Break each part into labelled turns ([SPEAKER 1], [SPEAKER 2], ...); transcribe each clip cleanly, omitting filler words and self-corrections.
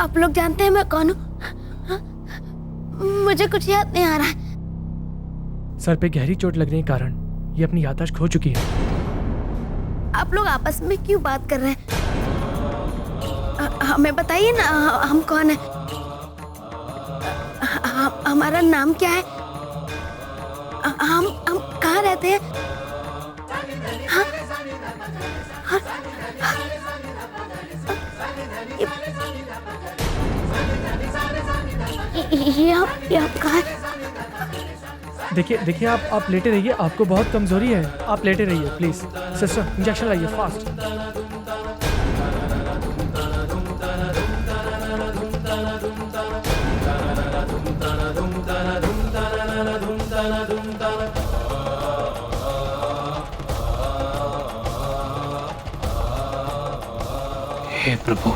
[SPEAKER 1] आप लोग जानते हैं मैं कौन हूँ? मुझे कुछ याद नहीं आ रहा है।
[SPEAKER 2] सर पे गहरी चोट लगने के कारण ये अपनी याददाश्त खो चुकी है।
[SPEAKER 1] आप लोग आपस में क्यों बात कर रहे हैं? हमें बताइए ना, हम कौन है? हमारा नाम क्या है? हम कहाँ रहते हैं? हाँ? ये आप कहाँ हैं?
[SPEAKER 2] देखिए आप लेटे रहिए, आपको बहुत कमजोरी है, आप लेटे रहिए प्लीज। सिस्टर इंजेक्शन लाइए फास्ट।
[SPEAKER 3] हे प्रभु,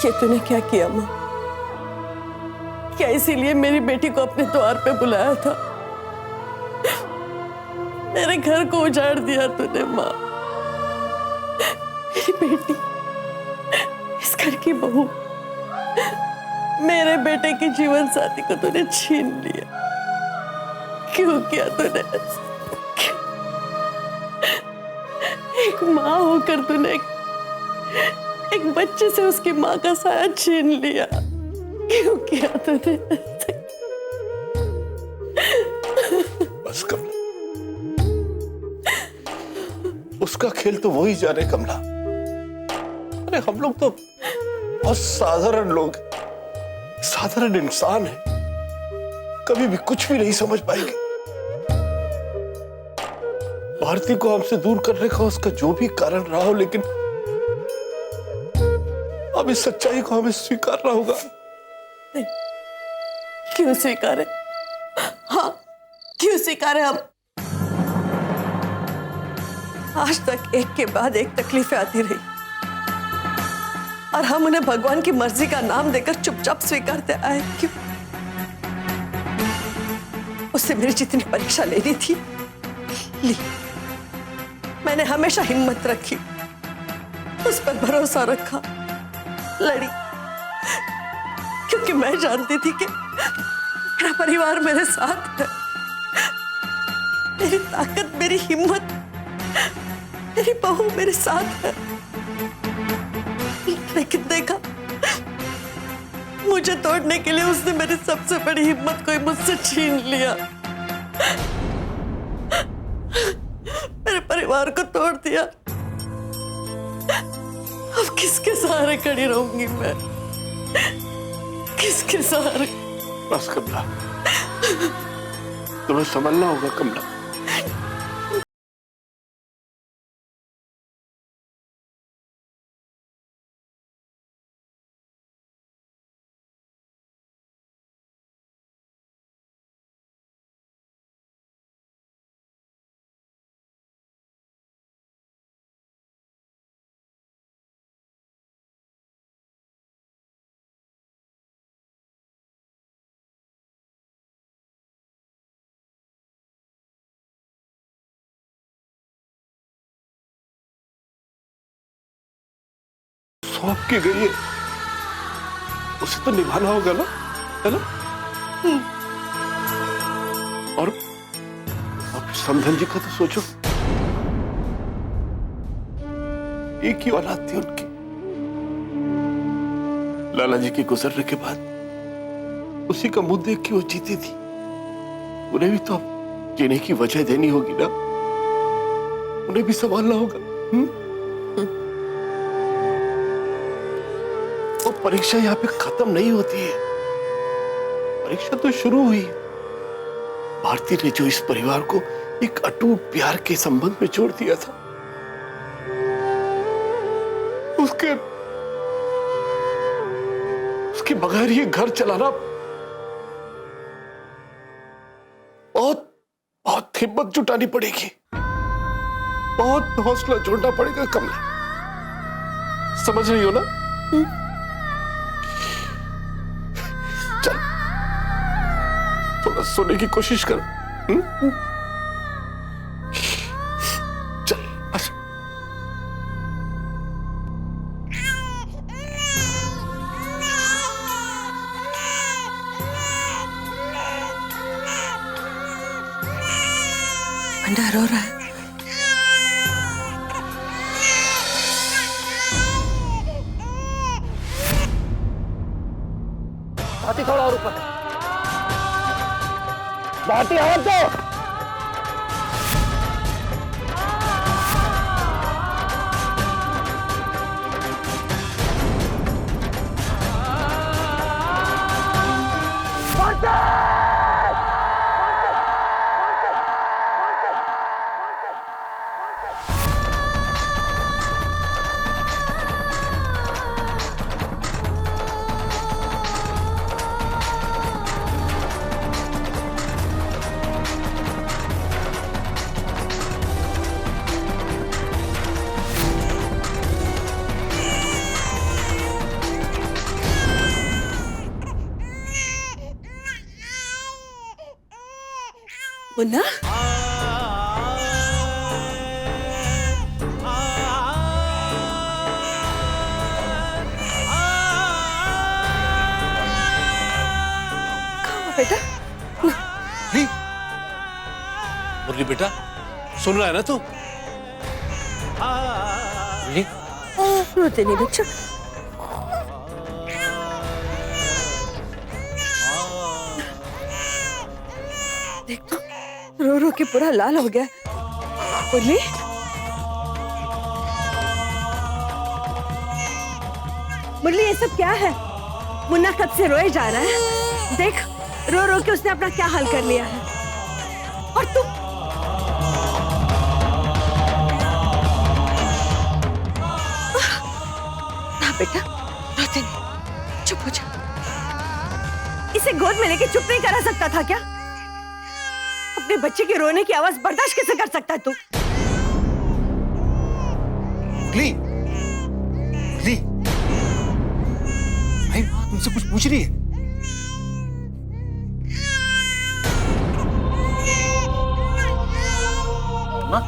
[SPEAKER 4] ये तूने क्या किया माँ? क्या इसीलिए मेरी बेटी को अपने द्वार पे बुलाया था? मेरे घर को उजाड़ दिया तूने माँ। मेरी बेटी, इस घर की बहू, मेरे बेटे की जीवन साथी को तूने छीन लिया। क्यों किया तूने? एक माँ होकर तूने एक बच्चे से उसकी माँ का साया छीन लिया। क्यों किया तूने?
[SPEAKER 5] बस कमला, उसका खेल तो वही जाने कमला। अरे हम लोग तो बहुत साधारण लोग, साधारण इंसान हैं, कभी भी कुछ भी नहीं समझ पाएंगे। भारती को हमसे दूर करने का उसका जो भी कारण रहा हो, लेकिन अब इस सच्चाई को हमें स्वीकारना होगा।
[SPEAKER 4] नहीं, क्यों स्वीकारे? हाँ, क्यों स्वीकारे हम? आज तक एक के बाद एक तकलीफें आती रही और हम उन्हें भगवान की मर्जी का नाम देकर चुपचाप स्वीकारते आए। क्यों? उससे मेरी जितनी परीक्षा लेनी थी ली। मैंने हमेशा हिम्मत रखी, उस पर भरोसा रखा, लड़ी, क्योंकि मैं जानती थी कि मेरा परिवार मेरे साथ है। मेरी ताकत, मेरी हिम्मत, मेरी बहू मेरे साथ है। लेकिन देखा, मुझे तोड़ने के लिए उसने मेरी सबसे बड़ी हिम्मत को ही मुझसे छीन लिया। मेरे परिवार को तोड़ दिया। अब किसके सहारे खड़ी रहूंगी मैं? किसके सहारे?
[SPEAKER 5] बस कमला, तुम्हें संभलना होगा कमला। सौंप की गई है, उसे तो निभाना होगा ना, है ना? और अब समधन जी का तो सोचो, एक ही औलाद थी उनकी। लाला जी के गुजरने के बाद उसी का मुंह देख के वो जीती थी। उन्हें भी तो अब जीने की वजह देनी होगी ना, उन्हें भी संभालना होगा। वो परीक्षा यहाँ पे खत्म नहीं होती है, परीक्षा तो शुरू हुई है। भारती ने जो इस परिवार को एक अटूट प्यार के संबंध में जोड़ दिया था, उसके बगैर ये घर चलाना बहुत बहुत हिम्मत जुटानी पड़ेगी, बहुत हौसला जोड़ना पड़ेगा कमला। समझ रही हो ना? चल थोड़ा सोने की कोशिश कर। चल अच्छा।
[SPEAKER 4] मुन्ना रो रहा है।
[SPEAKER 5] भारती थोड़ा और ऊपर। भारती हाथ दो।
[SPEAKER 4] मुन्ना कहाँ बेटा?
[SPEAKER 5] ली मुरली बेटा, सुन रहा है ना तू? मुरली
[SPEAKER 4] रोते नहीं बच्चा। देख तो रो रो के पूरा लाल हो गया। मुरली मुरली ये सब क्या है? मुन्ना कब से रोए जा रहा है। देख रो रो के उसने अपना क्या हाल कर लिया है। और तू ना बेटा रोते नहीं, चुप हो जा। इसे गोद में लेके चुप नहीं करा सकता था क्या? अपने बच्चे के रोने की आवाज बर्दाश्त कैसे कर सकता है तू?
[SPEAKER 5] ली ली भाई तुमसे कुछ पूछ रही है। माँ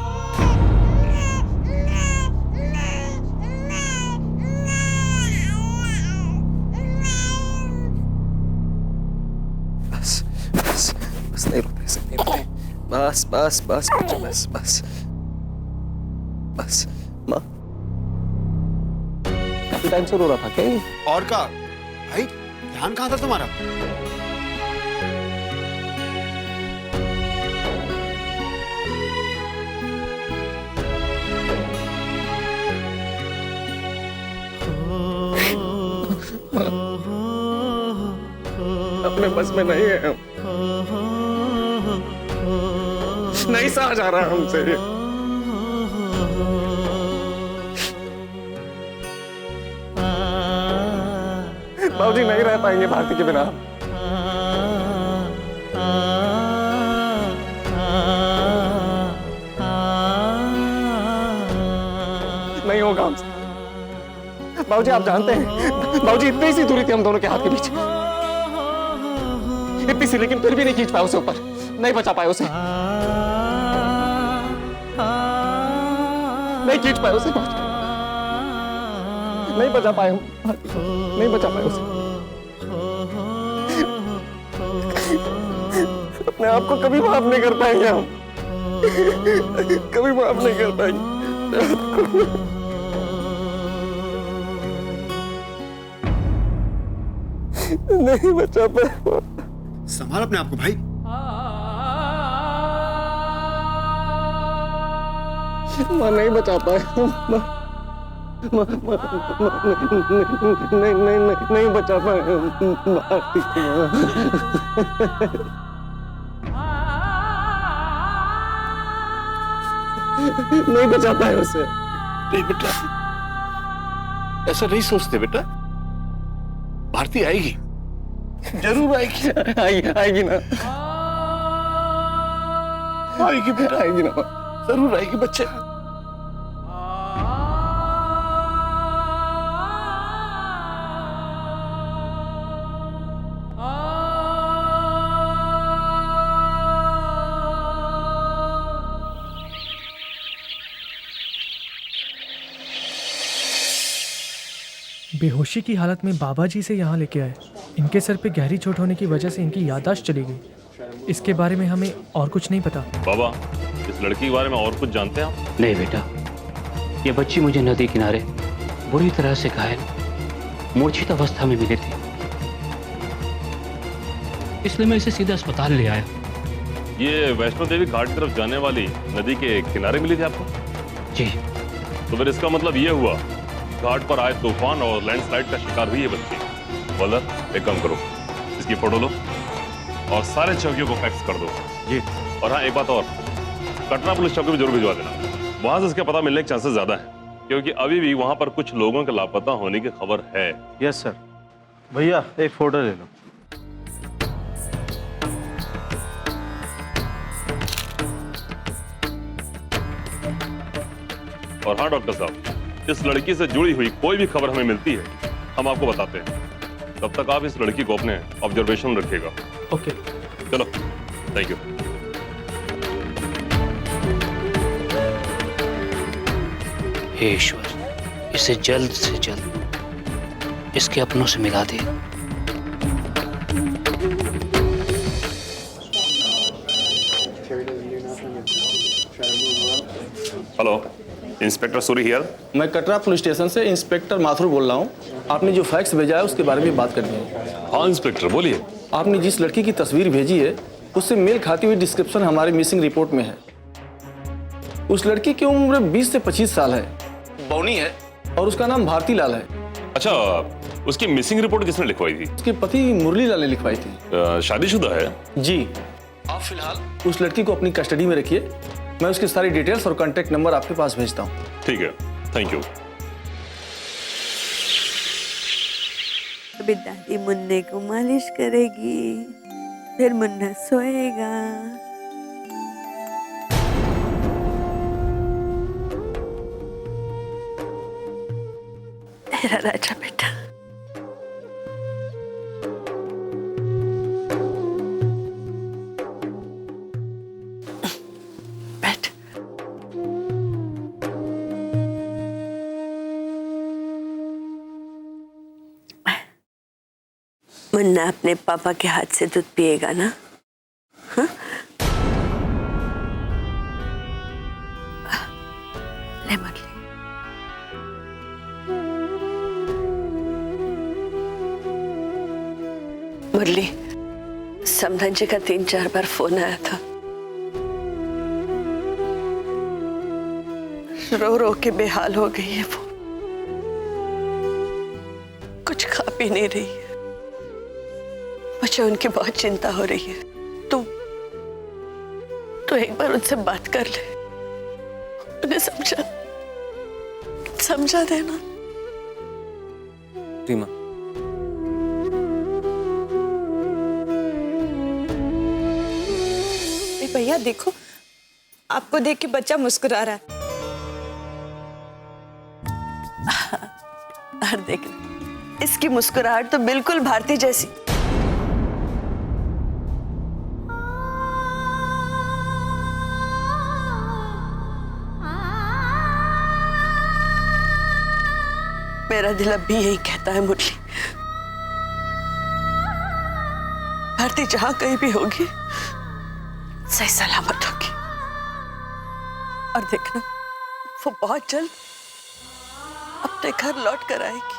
[SPEAKER 5] बस बस बस नहीं रोते ऐसे नहीं रोते। बस बस बस बच्चा बस बस बस। माँ काफी टाइम से रो रहा था क्या ये?
[SPEAKER 6] और का भाई ध्यान कहाँ था तुम्हारा?
[SPEAKER 5] अपने बस में नहीं है, नहीं सहा जा रहा हमसे। बाबूजी नहीं रह पाएंगे भारती के बिना। नहीं होगा हमसे। बाबूजी आप जानते हैं बाबूजी इतनी सी दूरी थी हम दोनों के हाथ के बीच, इतनी सी, लेकिन फिर भी नहीं खींच पाया उसे ऊपर, नहीं बचा पाए उसे, नहीं खींच पाए उसे, नहीं बचा पाए हम, नहीं बचा पाए उसे। अपने आप को कभी माफ नहीं कर पाएंगे हम, कभी माफ नहीं कर पाएंगे। नहीं बचा पाए।
[SPEAKER 6] संभाल अपने आप को भाई।
[SPEAKER 5] माँ नहीं बचा पाए, नहीं बचा पाए, नहीं बचा पाए उसे। नहीं बेटा, ऐसा नहीं सोचते बेटा, भारती आएगी, जरूर आएगी, आएगी ना, आएगी बेटा, आएगी ना, जरूर आएगी बच्चे।
[SPEAKER 2] बेहोशी की हालत में बाबा जी से यहाँ लेके आए। इनके सर पे गहरी चोट होने की वजह से इनकी याददाश्त चली गई। इसके बारे में हमें और कुछ नहीं पता।
[SPEAKER 7] बाबा, इस लड़की के बारे में और कुछ जानते हैं आप?
[SPEAKER 3] नहीं बेटा, ये बच्ची मुझे नदी किनारे बुरी तरह से घायल मूर्छित अवस्था में मिली थी, इसलिए मैं इसे सीधा अस्पताल ले आया।
[SPEAKER 7] ये वैष्णो देवी घाट की तरफ जाने वाली नदी के किनारे मिली थी आपको?
[SPEAKER 3] जी।
[SPEAKER 7] तो फिर इसका मतलब ये हुआ घाट पर आए तूफान और लैंडस्लाइड का शिकार हुई है बच्ची। बोलर, एक काम करो, इसकी फोटो लो और सारे चौकियों को फैक्स कर दो। जी। और हाँ, एक बात और, कटरा पुलिस चौकी में जरूर भिजवा देना। वहां से इसके पता मिलने के चांसेस ज्यादा है, क्योंकि अभी भी वहां पर कुछ लोगों के लापता होने की खबर है।
[SPEAKER 8] Yes sir. भैया एक फोटो ले लो।
[SPEAKER 7] और हाँ डॉक्टर साहब, इस लड़की से जुड़ी हुई कोई भी खबर हमें मिलती है हम आपको बताते हैं। तब तक आप इस लड़की को अपने ऑब्जर्वेशन में रखिएगा।
[SPEAKER 2] ओके।
[SPEAKER 7] चलो, थैंक यू।
[SPEAKER 3] हे ईश्वर, इसे जल्द से जल्द इसके अपनों से मिला दे।
[SPEAKER 7] Hello, inspector Suri here.
[SPEAKER 8] मैं कटरा पुलिस स्टेशन से इंस्पेक्टर माथुर बोल रहा हूँ। आपने जो फैक्स भेजा है उसके बारे में बात करनी है।
[SPEAKER 7] हाँ इंस्पेक्टर, बोलिए।
[SPEAKER 8] आपने जिस लड़की की तस्वीर भेजी है उससे मेल खाती हुई डिस्क्रिप्शन हमारे मिसिंग रिपोर्ट में है। उस लड़की की उम्र 20 से 25 साल है, बौनी है और उसका नाम भारती लाल है।
[SPEAKER 7] अच्छा, उसकी मिसिंग रिपोर्ट किसने लिखवाई थी?
[SPEAKER 8] उसके पति मुरली लाल ने लिखवाई थी।
[SPEAKER 7] शादीशुदा है?
[SPEAKER 8] जी। आप फिलहाल उस लड़की को अपनी कस्टडी में रखिए, मैं उसकी सारी डिटेल्स और कॉन्टैक्ट नंबर आपके पास भेजता हूँ।
[SPEAKER 7] ठीक है, थैंक यू।
[SPEAKER 9] अभी दादी मुन्ने को मालिश करेगी, फिर मुन्ना सोएगा। मेरा राजा बेटा। बैठ। मुन्ना अपने पापा के हाथ से दूध पिएगा ना? हाँ? ले मुरली। मुरली, समधन जी का 3-4 बार फोन आया था। रो रो के बेहाल हो गई है वो, कुछ खा पी नहीं रही है। मुझे उनकी बहुत चिंता हो रही है। तू एक बार उनसे बात कर ले, उन्हें समझा देना।
[SPEAKER 10] रीमा,
[SPEAKER 11] भैया देखो, आपको देख के बच्चा मुस्कुरा रहा है।
[SPEAKER 9] और देख, इसकी मुस्कुराहट तो बिल्कुल भारती जैसी। मेरा दिल अब भी यही कहता है मुरली, भारती जहां कहीं भी होगी सही सलामत होगी। और देखना, वो बहुत जल्द अपने घर लौट कर आएगी।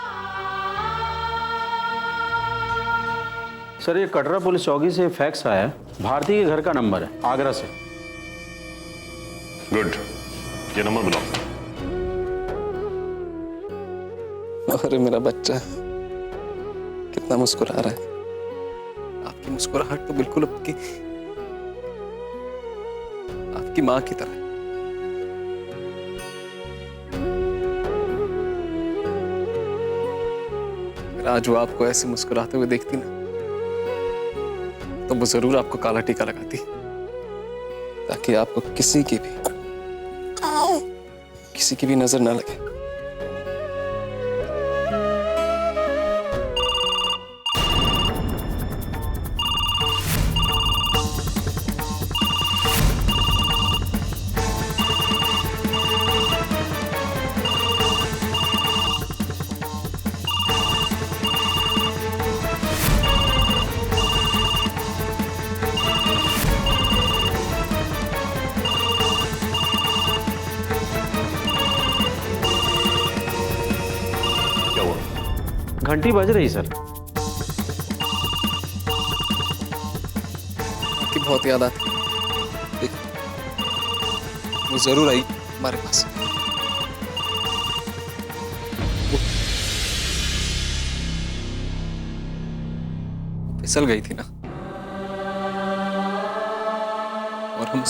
[SPEAKER 8] सर, ये कटरा पुलिस चौकी से फैक्स आया है, भारती के घर का नंबर है, आगरा से।
[SPEAKER 7] गुड, ये नंबर बुलाओ।
[SPEAKER 10] अरे मेरा बच्चा कितना मुस्कुरा रहा है। आपकी मुस्कुराहट तो बिल्कुल आपकी माँ की तरह है। अगर आज वो आपको ऐसे मुस्कुराते हुए देखती ना, तो वो जरूर आपको काला टीका लगाती, ताकि आपको किसी की भी नजर ना लगे।
[SPEAKER 3] घंटी बज रही सर।
[SPEAKER 10] आपकी बहुत याद आती है। देखो, वो जरूर आई हमारे पास। वो फिसल गई थी ना, और हम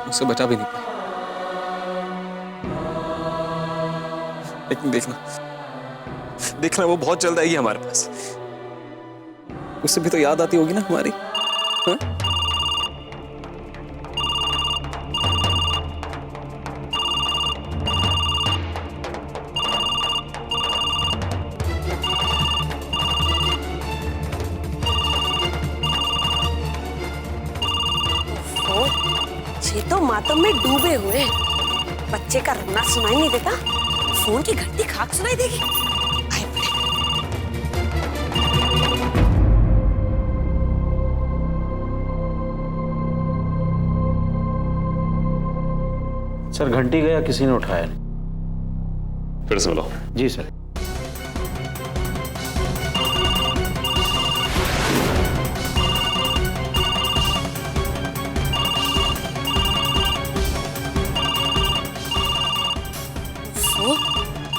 [SPEAKER 10] उसे बचा भी नहीं पाए। लेकिन देखना वो बहुत जल्द आएगी हमारे पास। उससे भी तो याद आती होगी ना हमारी। हाँ?
[SPEAKER 1] ये तो मातम में डूबे हुए हैं। बच्चे का रोना सुनाई नहीं देता, फोन की घंटी खाक सुनाई देगी। आए बड़े।
[SPEAKER 3] सर घंटी गया, किसी ने उठाया नहीं।
[SPEAKER 7] फिर से बुलाओ।
[SPEAKER 3] जी सर।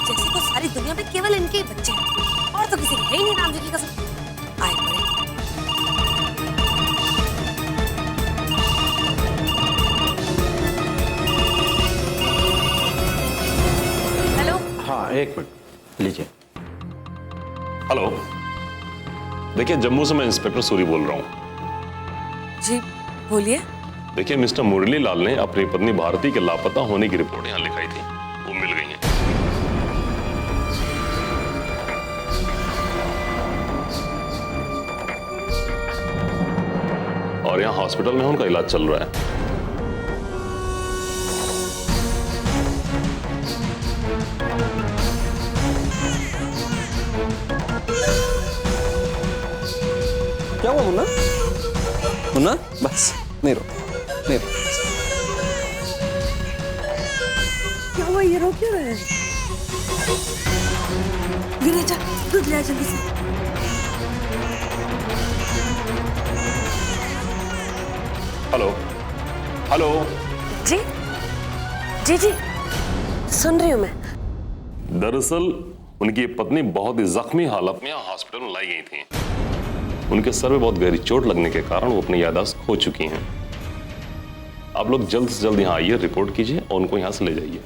[SPEAKER 1] जैसे तो सारी दुनिया में केवल इनके ही बच्चे हैं, और तो किसी के है ही नहीं, राम जी की कसम। आए बड़े। हेलो।
[SPEAKER 3] हाँ एक मिनट लीजिए।
[SPEAKER 7] हेलो, देखिए जम्मू से मैं इंस्पेक्टर सूरी बोल रहा हूँ।
[SPEAKER 1] जी बोलिए।
[SPEAKER 7] देखिए मिस्टर मुरली लाल ने अपनी पत्नी भारती के लापता होने की रिपोर्ट यहाँ लिखाई थी, वो मिल गई है। और यहाँ हॉस्पिटल में उनका इलाज चल रहा है।
[SPEAKER 10] क्या हुआ मुन्ना? मुन्ना बस नहीं रो, नहीं रो।
[SPEAKER 1] क्या हुआ, ये रो क्यों रहे हैं? विनय जा, दूध ले आ जल्दी से।
[SPEAKER 7] Hello hello.
[SPEAKER 1] जी जी जी सुन रही हूँ मैं।
[SPEAKER 7] दरअसल उनकी पत्नी बहुत ही जख्मी हालत में हॉस्पिटल में लाई गई थी। उनके सर में बहुत गहरी चोट लगने के कारण वो अपनी याददाश्त खो चुकी हैं। आप लोग जल्द से जल्द यहाँ आइए, रिपोर्ट कीजिए और उनको यहाँ से ले जाइए।